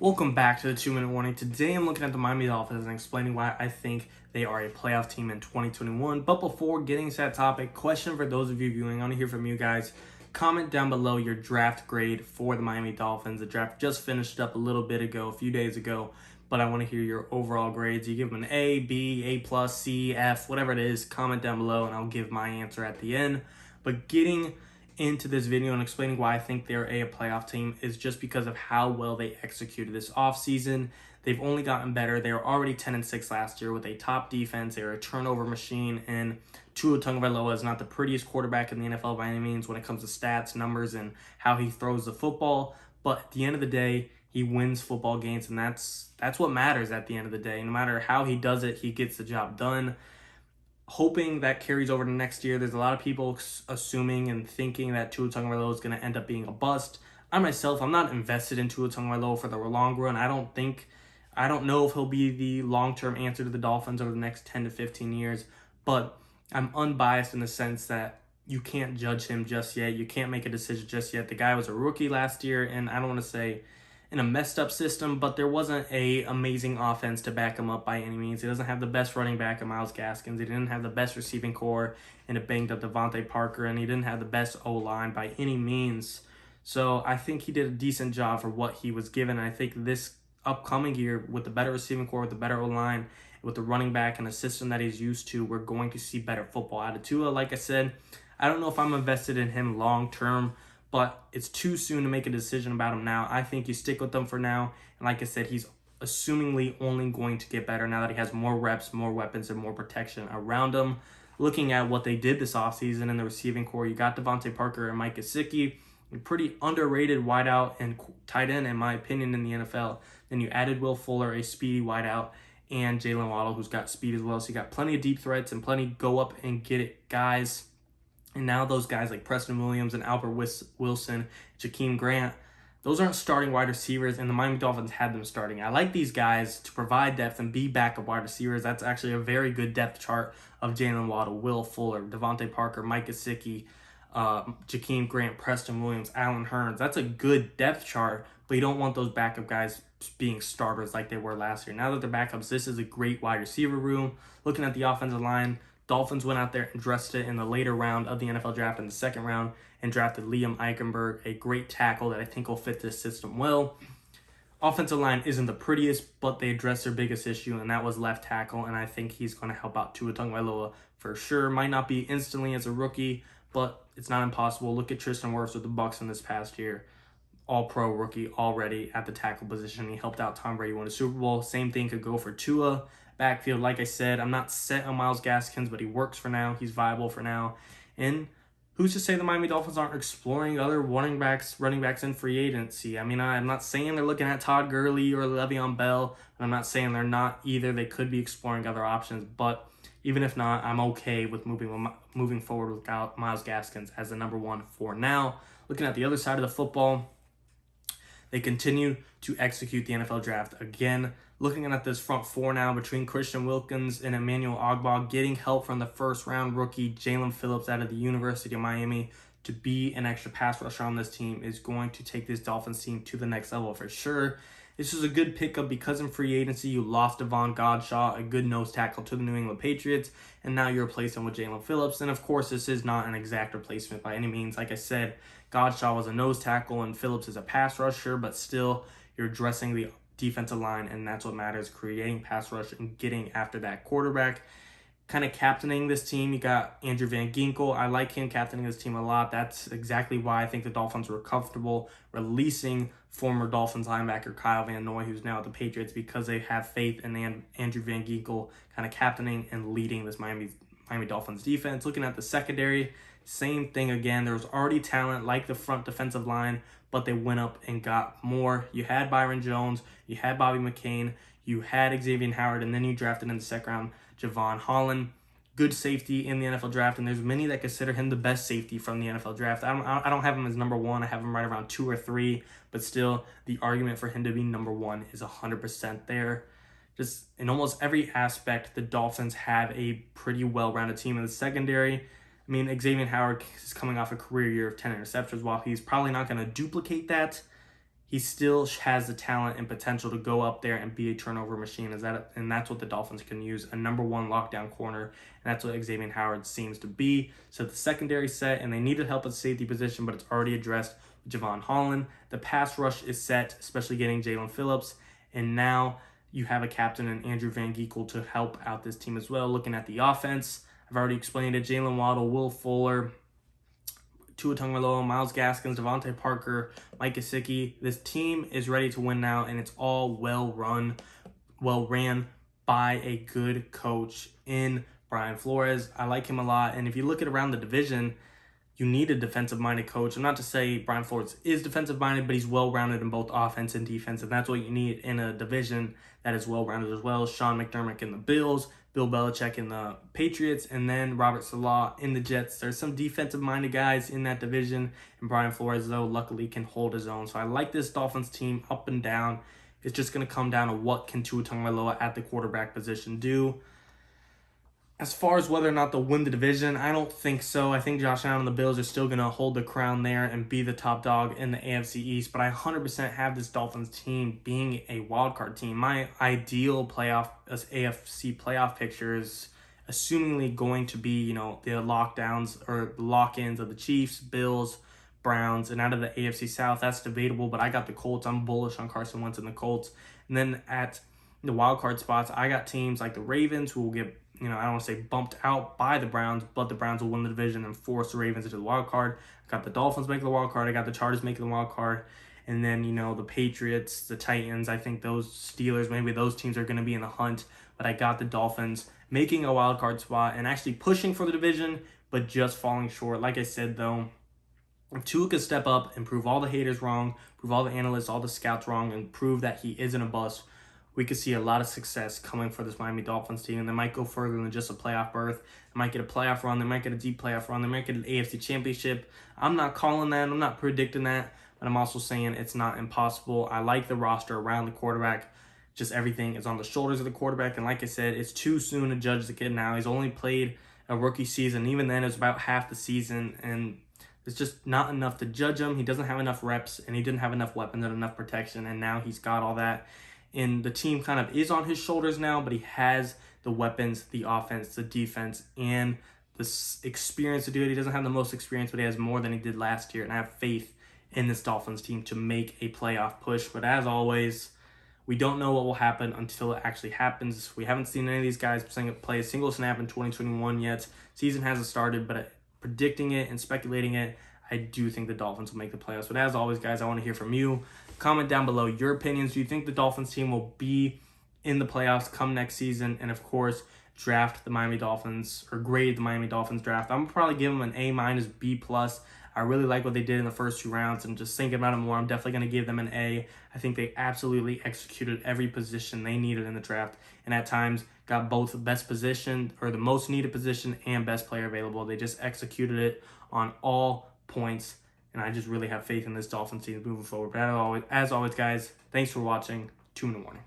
Welcome back to the 2-Minute Warning. Today I'm looking at the Miami Dolphins and explaining why I think they are a playoff team in 2021. But before getting to that topic, question for those of you viewing, I want to hear from you guys. Comment down below your draft grade for the Miami Dolphins. The draft just finished up a few days ago, but I want to hear your overall grades. You give them an A, B, A+, C, F, whatever it is, comment down below and I'll give my answer at the end. But getting into this video and explaining why I think they're a playoff team is just because of how well they executed this offseason. They've only gotten better. They were already 10-6 last year with a top defense. They're a turnover machine, and Tua Tagovailoa is not the prettiest quarterback in the NFL by any means when it comes to stats, numbers, and how he throws the football. But at the end of the day, he wins football games, and that's what matters at the end of the day. No matter how he does it, he gets the job done. Hoping that carries over to next year. There's a lot of people assuming and thinking that Tua Tagovailoa is going to end up being a bust. I'm not invested in Tua Tagovailoa for the long run. I don't know if he'll be the long-term answer to the Dolphins over the next 10 to 15 years, but I'm unbiased in the sense that you can't judge him just yet. You can't make a decision just yet. The guy was a rookie last year, and I don't want to say in a messed up system, but there wasn't a amazing offense to back him up by any means. He doesn't have the best running back in Myles Gaskins. He didn't have the best receiving core in a banged up Devontae Parker, and he didn't have the best O-line by any means. So I think he did a decent job for what he was given. And I think this upcoming year, with the better receiving core, with the better O-line, with the running back and the system that he's used to, we're going to see better football out of Tua. Like I said, I don't know if I'm invested in him long term, but it's too soon to make a decision about him now. I think you stick with him for now. And like I said, he's assumingly only going to get better now that he has more reps, more weapons, and more protection around him. Looking at what they did this offseason in the receiving core, you got Devontae Parker and Mike Gesicki, a pretty underrated wideout and tight end, in my opinion, in the NFL. Then you added Will Fuller, a speedy wideout, and Jaylen Waddle, who's got speed as well. So you got plenty of deep threats and plenty go up and get it guys. And now those guys like Preston Williams and Albert Wilson, Jakeem Grant, those aren't starting wide receivers, and the Miami Dolphins had them starting. I like these guys to provide depth and be backup wide receivers. That's actually a very good depth chart of Jaylen Waddle, Will Fuller, Devontae Parker, Mike Gesicki, Jakeem Grant, Preston Williams, Allen Hurns. That's a good depth chart, but you don't want those backup guys being starters like they were last year. Now that they're backups, this is a great wide receiver room. Looking at the offensive line, Dolphins went out there and dressed it in the later round of the NFL draft, in the second round, and drafted Liam Eichenberg, a great tackle that I think will fit this system well. Offensive line isn't the prettiest, but they addressed their biggest issue, and that was left tackle, and I think he's going to help out Tua Tagovailoa for sure. Might not be instantly as a rookie, but it's not impossible. Look at Tristan Wirfs with the Bucs in this past year. All-pro rookie already at the tackle position. He helped out Tom Brady win a Super Bowl. Same thing could go for Tua. Backfield, like I said, I'm not set on Myles Gaskins, but he works for now. He's viable for now. And who's to say the Miami Dolphins aren't exploring other running backs in free agency? I mean, I'm not saying they're looking at Todd Gurley or Le'Veon Bell. And I'm not saying they're not either. They could be exploring other options. But even if not, I'm okay with moving forward without Myles Gaskins as the number one for now. Looking at the other side of the football, they continue to execute the NFL draft. Again, looking at this front four now between Christian Wilkins and Emmanuel Ogbah, getting help from the first-round rookie Jalen Phillips out of the University of Miami to be an extra pass rusher on this team is going to take this Dolphins team to the next level for sure. This is a good pickup because in free agency you lost Devon Godshaw, a good nose tackle, to the New England Patriots, and now you're replacing with Jalen Phillips. And of course, this is not an exact replacement by any means. Like I said, Godshaw was a nose tackle and Phillips is a pass rusher, but still you're addressing the defensive line, and that's what matters, creating pass rush and getting after that quarterback. Kind of captaining this team, you got Andrew Van Ginkel. I like him captaining this team a lot. That's exactly why I think the Dolphins were comfortable releasing former Dolphins linebacker Kyle Van Noy, who's now at the Patriots, because they have faith in Andrew Van Ginkel kind of captaining and leading this Miami Dolphins defense. Looking at the secondary, same thing again. There was already talent like the front defensive line, but they went up and got more. You had Byron Jones, you had Bobby McCain, you had Xavier Howard, and then you drafted in the second round Javon Holland. Good safety in the NFL draft, and there's many that consider him the best safety from the NFL draft. I don't have him as number one. I have him right around 2 or 3, but still the argument for him to be number one is 100% there. Just in almost every aspect, the Dolphins have a pretty well-rounded team in the secondary. I mean, Xavier Howard is coming off a career year of 10 interceptions. While he's probably not going to duplicate that, he still has the talent and potential to go up there and be a turnover machine. And that's what the Dolphins can use, a number one lockdown corner. And that's what Xavier Howard seems to be. So the secondary set, and they needed help at the safety position, but it's already addressed with Javon Holland. The pass rush is set, especially getting Jalen Phillips. And now you have a captain in Andrew Van Ginkel to help out this team as well. Looking at the offense, I've already explained it. Jaylen Waddle, Will Fuller, Tua Tagovailoa, Myles Gaskins, Devontae Parker, Mike Gesicki. This team is ready to win now, and it's all well ran by a good coach in Brian Flores. I like him a lot, and if you look at around the division, you need a defensive-minded coach. I'm not to say Brian Flores is defensive-minded, but he's well-rounded in both offense and defense, and that's what you need in a division that is well-rounded as well. Sean McDermott in the Bills, Bill Belichick in the Patriots, and then Robert Saleh in the Jets. There's some defensive-minded guys in that division, and Brian Flores, though, luckily can hold his own. So I like this Dolphins team up and down. It's just going to come down to what can Tua Tagovailoa at the quarterback position do. As far as whether or not they'll win the division, I don't think so. I think Josh Allen and the Bills are still going to hold the crown there and be the top dog in the AFC East. But I 100% have this Dolphins team being a wildcard team. My ideal AFC playoff picture is assumingly going to be, the lockdowns or lock-ins of the Chiefs, Bills, Browns, and out of the AFC South, that's debatable. But I got the Colts. I'm bullish on Carson Wentz and the Colts. And then at the wildcard spots, I got teams like the Ravens who will get, I don't want to say bumped out by the Browns, but the Browns will win the division and force the Ravens into the wild card. I got the Dolphins making the wild card. I got the Chargers making the wild card. And then, the Patriots, the Titans, I think those Steelers, maybe those teams are going to be in the hunt. But I got the Dolphins making a wild card spot and actually pushing for the division, but just falling short. Like I said, though, if Tua could step up and prove all the haters wrong, prove all the analysts, all the scouts wrong, and prove that he isn't a bust, we could see a lot of success coming for this Miami Dolphins team. And they might go further than just a playoff berth. They might get a playoff run. They might get a deep playoff run. They might get an AFC championship. I'm not calling that. I'm not predicting that. But I'm also saying it's not impossible. I like the roster around the quarterback. Just everything is on the shoulders of the quarterback. And like I said, it's too soon to judge the kid now. He's only played a rookie season. Even then, it was about half the season. And it's just not enough to judge him. He doesn't have enough reps. And he didn't have enough weapons and enough protection. And now he's got all that. And the team kind of is on his shoulders now, but he has the weapons, the offense, the defense, and the experience to do it. He doesn't have the most experience, but he has more than he did last year. And I have faith in this Dolphins team to make a playoff push. But as always, we don't know what will happen until it actually happens. We haven't seen any of these guys play a single snap in 2021 yet. Season hasn't started, but predicting it and speculating it, I do think the Dolphins will make the playoffs. But as always, guys, I want to hear from you. Comment down below your opinions. Do you think the Dolphins team will be in the playoffs come next season? And of course, draft the Miami Dolphins or grade the Miami Dolphins draft. I'm probably give them an A-, B+. I really like what they did in the first 2 rounds, and just thinking about it more, I'm definitely going to give them an A. I think they absolutely executed every position they needed in the draft, and at times got both the best position or the most needed position and best player available. They just executed it on all points. And I just really have faith in this Dolphins team moving forward. But as always, guys, thanks for watching. 2 in the morning.